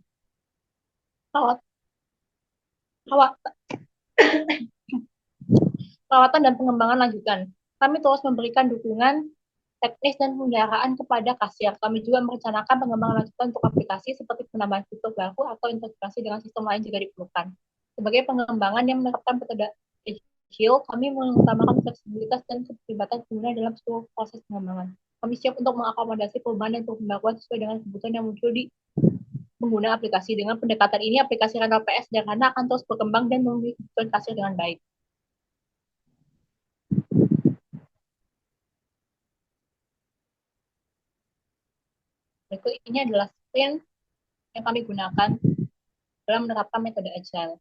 Perawatan dan pengembangan lanjutan. Kami terus memberikan dukungan teknis dan pemeliharaan kepada kasir. Kami juga merencanakan pengembangan lanjutan untuk aplikasi seperti penambahan fitur baru atau integrasi dengan sistem lain jika diperlukan. Sebagai pengembangan yang menerapkan metode agile, kami mengutamakan fleksibilitas dan keterlibatan pengguna dalam seluruh proses pengembangan. Kami siap untuk mengakomodasi perubahan dan pembaruan sesuai dengan kebutuhan yang muncul di pengguna aplikasi. Dengan pendekatan ini, aplikasi rental PS sederhana akan terus berkembang dan memenuhi kebutuhan kasir dengan baik. Berikut ini adalah sprint yang kami gunakan dalam menerapkan metode agile.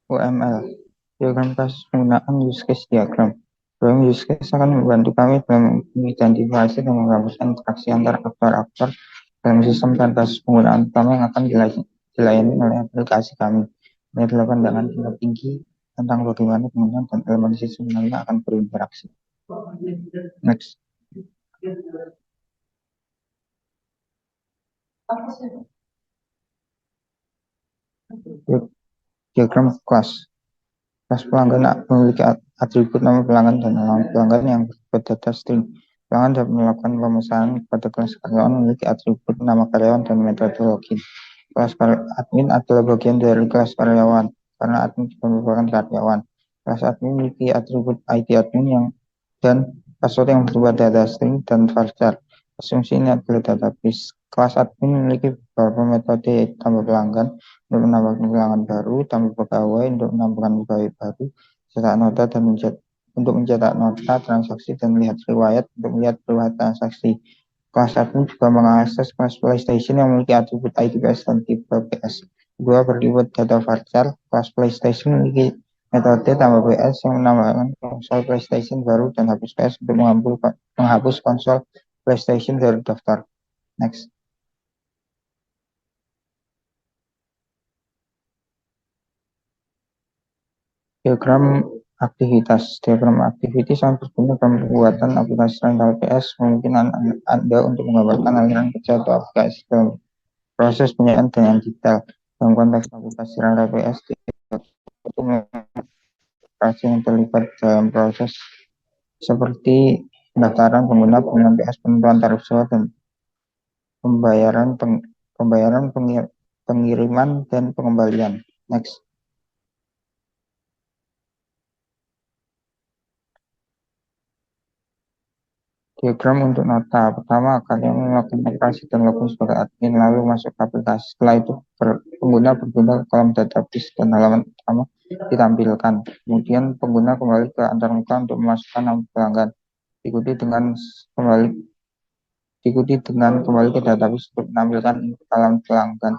UML, diagram kasus penggunaan use case diagram. Drawing use case akan membantu kami dalam mengidentifikasi dan menggambarkan interaksi antar aktor-aktor dalam sistem dan kasus penggunaan utama yang akan dilayani oleh aplikasi kami. Ini dilakukan dengan tingkat tinggi tentang bagaimana penggunaan dan elemen sistem lainnya akan berinteraksi. Next. Diagram kelas. Kelas pelanggan memiliki atribut nama pelanggan dan nama pelanggan yang berupa data string. Pelanggan dapat melakukan pemesanan kepada kelas karyawan memiliki atribut nama karyawan dan metode login. Kelas admin adalah bagian dari kelas karyawan karena admin juga merupakan karyawan. Kelas admin memiliki atribut ID admin dan password yang berupa data string dan varchar. Asumsi ini adalah database. Kelas admin memiliki beberapa metode, yaitu tambah pelanggan untuk menambahkan pelanggan baru, tambah pegawai untuk menambahkan pegawai baru, cetak nota dan untuk mencetak nota transaksi dan melihat riwayat untuk melihat riwayat transaksi. Kelas admin juga mengakses kelas PlayStation yang memiliki atribut IDPS dan tipe PS. Kedua berlibat data varchar. Kelas PlayStation memiliki metode tambah PS yang menambahkan konsol PlayStation baru dan hapus PS untuk menghapus konsol PlayStation dari daftar. Next. Diagram aktivitas. Diagram aktiviti sangat berguna dalam pembuatan aplikasi rental PS. Memungkinkan Anda untuk menggambarkan aliran kerja atau aplikasi dalam proses penyiapan dengan detail. Dalam konteks aplikasi rental PS, itu aplikasi yang terlibat dalam proses seperti pendaftaran pengguna, penggunaan PS, penentuan tarif sewa, dan pengiriman dan pengembalian. Next. Diagram untuk nota. Pertama, kalian melakukan operasi dan login sebagai admin, lalu masuk ke aplikasi. Setelah itu, pengguna berpindah ke kolom database dan halaman utama ditampilkan. Kemudian, pengguna kembali ke antarmuka untuk memasukkan nama pelanggan. Diikuti kembali ke database untuk menampilkan input halaman pelanggan.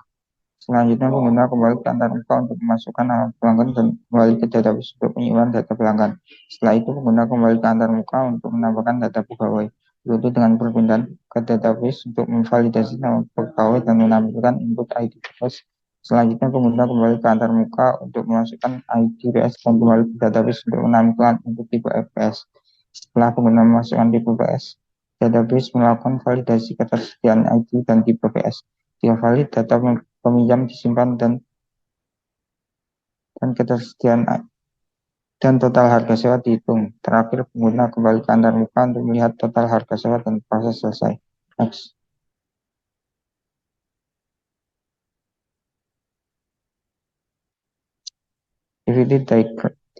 Selanjutnya, pengguna kembali ke antarmuka untuk memasukkan nama pelanggan dan kembali ke database untuk menyimpan data pelanggan. Setelah itu, pengguna kembali ke antarmuka untuk menambahkan data pegawai. Diikuti dengan perpindahan ke database untuk memvalidasi nama pegawai dan menampilkan input ID PS. Selanjutnya, pengguna kembali ke antarmuka untuk memasukkan ID PS dan kembali ke database untuk menampilkan input tipe FPS. Setelah pengguna memasukkan tipe PS, database melakukan validasi ketersediaan ID dan tipe PS. Jika valid, data peminjam disimpan dan ketersediaan dan total harga sewa dihitung. Terakhir, pengguna kembali ke antarmuka untuk melihat total harga sewa dan proses selesai. Next. Activity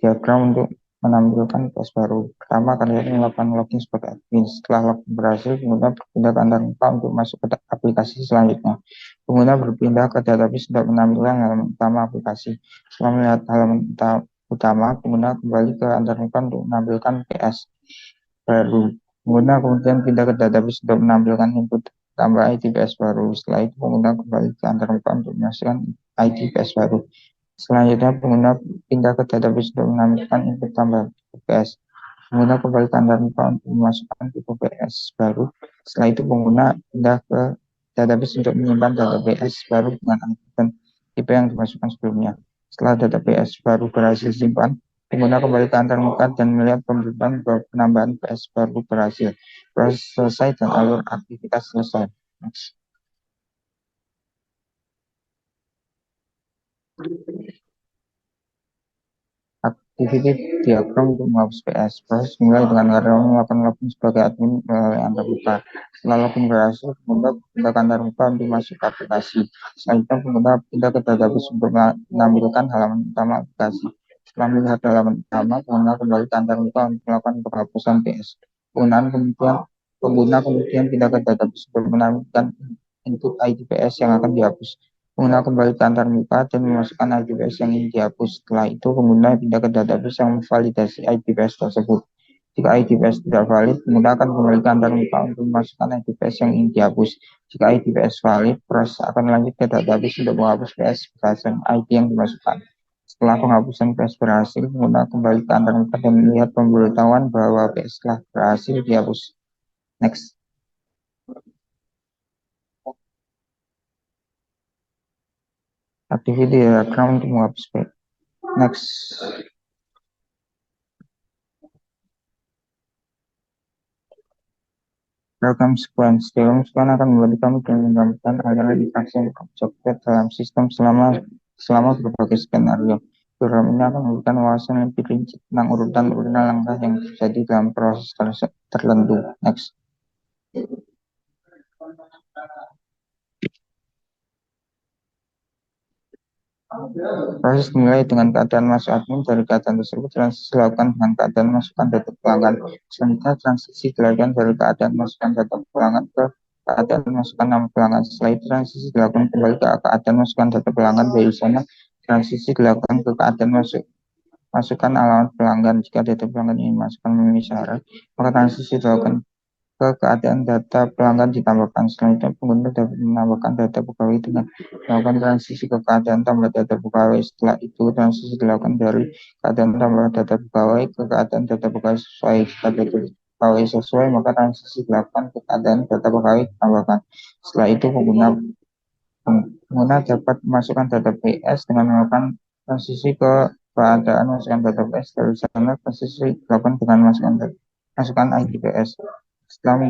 diagram untuk menampilkan PS baru. Pertama, kalian melakukan login sebagai admin. Setelah login berhasil, pengguna berpindah ke antarmuka untuk masuk ke aplikasi selanjutnya. Pengguna berpindah ke database untuk menampilkan halaman utama aplikasi. Setelah melihat halaman utama, pengguna kembali ke antarmuka untuk menampilkan PS baru. Pengguna kemudian pindah ke database untuk menampilkan input tambah ID PS baru. Setelah itu, pengguna kembali ke antarmuka untuk memasukkan ID PS baru. Selanjutnya, pengguna pindah ke database untuk menampilkan input tambah PS. Pengguna kembali ke antarmuka untuk memasukkan tipe PS baru. Setelah itu, pengguna pindah ke database untuk menyimpan data PS baru dengan ID dan tipe yang dimasukkan sebelumnya. Setelah data PS baru berhasil disimpan, pengguna kembali ke antarmuka dan melihat pemberitahuan bahwa penambahan PS baru berhasil. Proses selesai dan alur aktivitas selesai. Next. Activity diagram untuk menghapus PS. Proses mulai dengan karyawan melakukan login sebagai admin melalui antarmuka. Setelah login berhasil, pengguna pindah ke antarmuka untuk masuk ke aplikasi. Selanjutnya, pengguna pindah ke database untuk menampilkan halaman utama aplikasi. Setelah melihat halaman utama, pengguna kembali ke antarmuka untuk melakukan penghapusan PS. Pengguna kemudian pindah ke database untuk menampilkan input ID PS yang akan dihapus. Pengguna kembali ke antarmuka dan memasukkan IDPS yang ingin dihapus. Setelah itu, pengguna pindah ke database yang memvalidasi IDPS tersebut. Jika IDPS tidak valid, pengguna akan kembali ke antarmuka untuk memasukkan IDPS yang ingin dihapus. Jika IDPS valid, proses akan lanjut ke database untuk menghapus PS berdasarkan ID yang dimasukkan. Setelah penghapusan PS berhasil, pengguna kembali ke antarmuka dan melihat pemberitahuan bahwa PS telah berhasil dihapus. Next. Activity diagram untuk menghapus PS. Next. program sequence. Program sequence akan membantu kamu dalam menggambarkan aliran interaksi objek dalam sistem selama berbagai skenario. Program ini akan memberikan wawasan yang lebih rinci tentang urutan langkah yang terjadi dalam proses tertentu. Next. Proses dimulai dengan keadaan masuk admin dari keadaan tersebut, transisi dilakukan dengan keadaan masukkan data pelanggan. Selanjutnya, transisi dilakukan dari keadaan masukkan data pelanggan ke keadaan masukkan nama pelanggan. Setelah itu, transisi dilakukan kembali ke keadaan masukkan data pelanggan. Dari sana, transisi dilakukan ke keadaan masukkan alamat pelanggan. Jika data pelanggan ini masukkan memenuhi syarat, maka transisi dilakukan ke keadaan data pelanggan ditambahkan. Selanjutnya, pengguna dapat menambahkan data pegawai dengan melakukan transisi ke keadaan tambah data pegawai. Setelah itu, transisi dilakukan dari keadaan tambah data pegawai ke keadaan data pegawai sesuai. Jika data pegawai sesuai, maka transisi dilakukan ke keadaan data pegawai ditambahkan. Setelah itu, pengguna dapat memasukkan data PS dengan melakukan transisi ke keadaan masukkan data PS. Dari sana, transisi dilakukan dengan masukkan ID PS. Setelah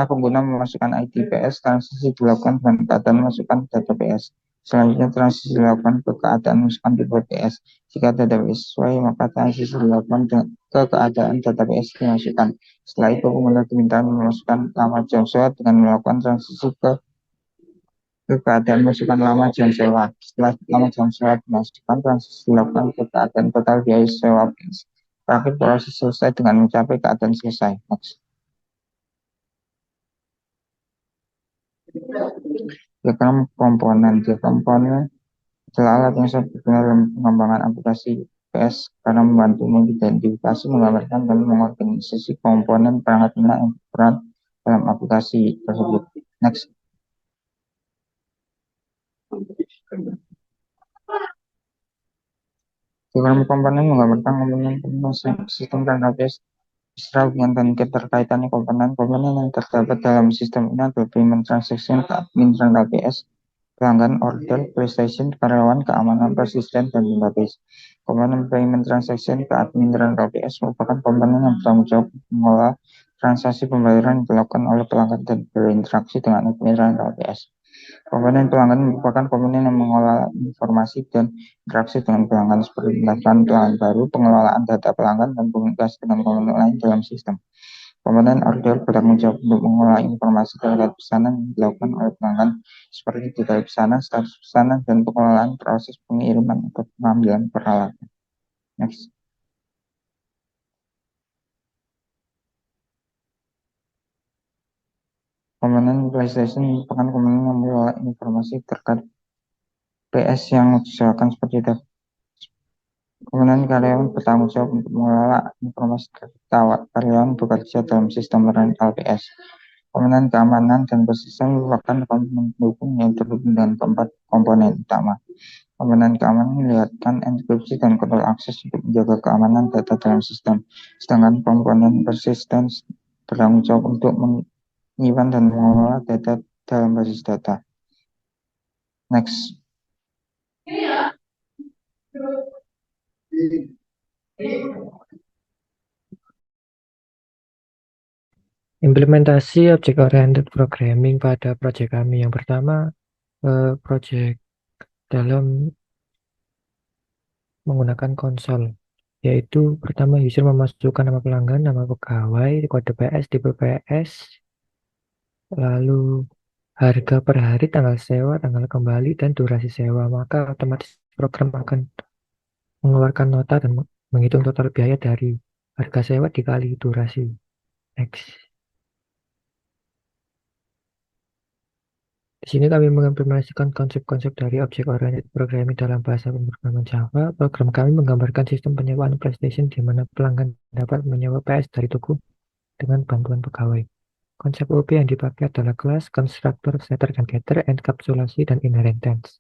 pengguna memasukkan ID PS, transisi dilakukan dengan keadaan masukkan data PS. Selanjutnya, transisi dilakukan ke keadaan masukkan tipe PS. Jika data PS sesuai, maka transisi dilakukan ke keadaan data PS dimasukkan. Setelah itu, pengguna diminta memasukkan nama jam sewa dengan melakukan transisi ke keadaan masukkan lama jam sewa. Setelah lama jam sewa dimasukkan, transisi dilakukan ke keadaan total biaya sewa PS. Terakhir, proses selesai dengan mencapai keadaan selesai. Next. Diagram komponen adalah alat yang sangat berguna dalam pengembangan aplikasi PS karena membantu mengidentifikasi, menggambarkan, dan mengorganisasi komponen perangkat lunak yang berperan dalam aplikasi tersebut. Next. Diagram komponen menggambarkan komponen sistem perangkat PS beserta hubungan dan keterkaitannya komponen yang terdapat dalam sistem ini adalah payment transaction, admin perangkat PS, pelanggan, order, PlayStation, karyawan, keamanan, persisten, dan database. Komponen payment transaction ke admin dan KPS merupakan komponen yang bertanggung jawab mengelola transaksi pembayaran yang dilakukan oleh pelanggan dan berinteraksi dengan admin dan KPS. Komponen pelanggan merupakan komponen yang mengelola informasi dan interaksi dengan pelanggan seperti pendaftaran pelanggan baru, pengelolaan data pelanggan, dan komunikasi dengan komponen lain dalam sistem. Komponen order bertanggung jawab untuk mengolah informasi terkait pesanan yang dilakukan oleh pelanggan seperti detail pesanan, status pesanan, dan pengelolaan proses pengiriman atau pengambilan peralatan. Next. Komponen PlayStation merupakan komponen yang mengelola informasi terkait PS yang disesuaikan seperti itu. Komponen karyawan bertanggung jawab untuk mengelola informasi terkait karyawan bekerja dalam sistem rental PS. Komponen keamanan dan persisten merupakan komponen pendukung yang terhubung dengan keempat komponen utama. Komponen keamanan melibatkan enkripsi dan kontrol akses untuk menjaga keamanan data dalam sistem. Sedangkan komponen persisten bertanggung jawab untuk menyimpan dan mengelola data dalam basis data. Next. Implementasi object-oriented programming pada proyek kami. Yang pertama, proyek dalam menggunakan konsol, yaitu pertama user memasukkan nama pelanggan, nama pegawai, kode PS, tipe PS, lalu harga per hari, tanggal sewa, tanggal kembali, dan durasi sewa. Maka otomatis program akan mengeluarkan nota dan menghitung total biaya dari harga sewa dikali durasi. Next. Di sini kami mengimplementasikan konsep-konsep dari object-oriented programming dalam bahasa pemrograman Java. Program kami menggambarkan sistem penyewaan PlayStation di mana pelanggan dapat menyewa PS dari toko dengan bantuan pegawai. Konsep OP yang dipakai adalah class, constructor, setter, dan getter, enkapsulasi, dan inheritance.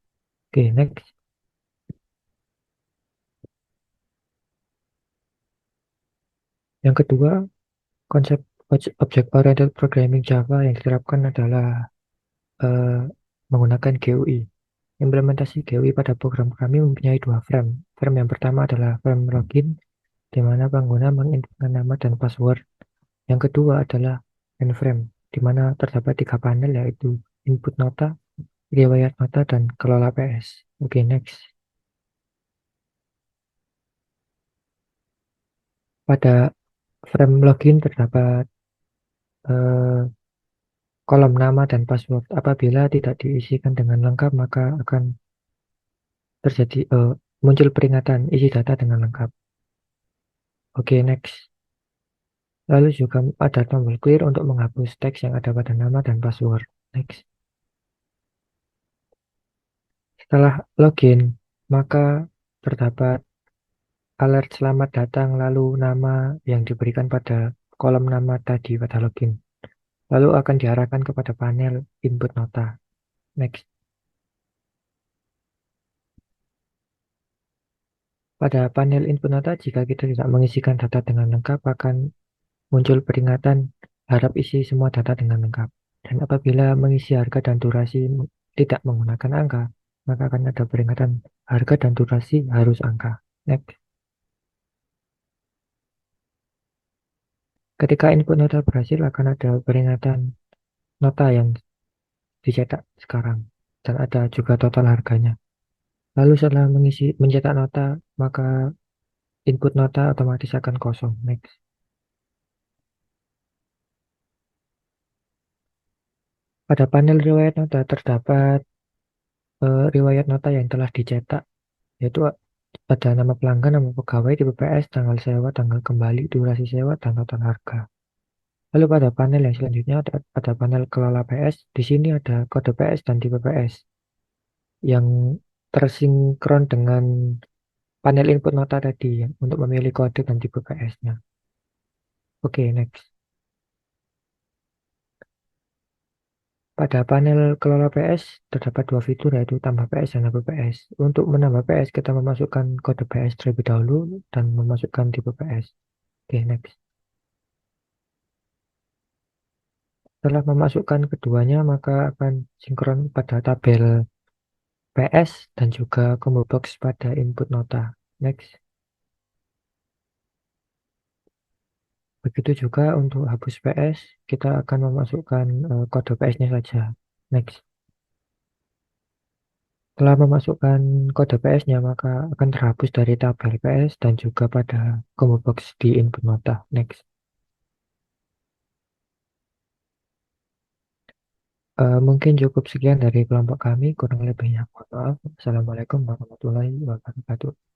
Oke, next. Yang kedua, konsep object-oriented programming Java yang diterapkan adalah menggunakan GUI. Implementasi GUI pada program kami mempunyai dua frame. Frame yang pertama adalah frame login, di mana pengguna menginputkan nama dan password. Yang kedua adalah and frame, di mana terdapat 3 panel yaitu input nota, riwayat nota, dan kelola PS. Oke, next. Pada frame login terdapat kolom nama dan password. Apabila tidak diisikan dengan lengkap, maka akan terjadi muncul peringatan isi data dengan lengkap. Oke, next. Lalu juga ada tombol clear untuk menghapus teks yang ada pada nama dan password. Next. Setelah login, maka terdapat alert selamat datang lalu nama yang diberikan pada kolom nama tadi pada login. Lalu akan diarahkan kepada panel input nota. Next. Pada panel input nota, jika kita tidak mengisikan data dengan lengkap, akan muncul peringatan harap isi semua data dengan lengkap. Dan apabila mengisi harga dan durasi tidak menggunakan angka, maka akan ada peringatan harga dan durasi harus angka. Next. Ketika input nota berhasil, akan ada peringatan nota yang dicetak sekarang. Dan ada juga total harganya. Lalu setelah mencetak nota, maka input nota otomatis akan kosong. Next. Pada panel riwayat nota terdapat riwayat nota yang telah dicetak, yaitu ada nama pelanggan, nama pegawai, tipe PS, tanggal sewa, tanggal kembali, durasi sewa, dan total harga. Lalu pada panel yang selanjutnya ada panel kelola PS. Di sini ada kode PS dan tipe PS yang tersinkron dengan panel input nota tadi untuk memilih kode dan tipe PS-nya. Oke, next. Pada panel kelola PS terdapat 2 fitur yaitu tambah PS dan hapus PS. Untuk menambah PS kita memasukkan kode PS terlebih dahulu dan memasukkan tipe PS. Oke, next. Setelah memasukkan keduanya maka akan sinkron pada tabel PS dan juga combo box pada input nota. Next. Begitu juga untuk hapus PS, kita akan memasukkan kode PS-nya saja. Next. Setelah memasukkan kode PS-nya, maka akan terhapus dari tabel PS dan juga pada combo box di input nota. Next. Mungkin cukup sekian dari kelompok kami, kurang lebihnya mohon maaf. Assalamualaikum warahmatullahi wabarakatuh.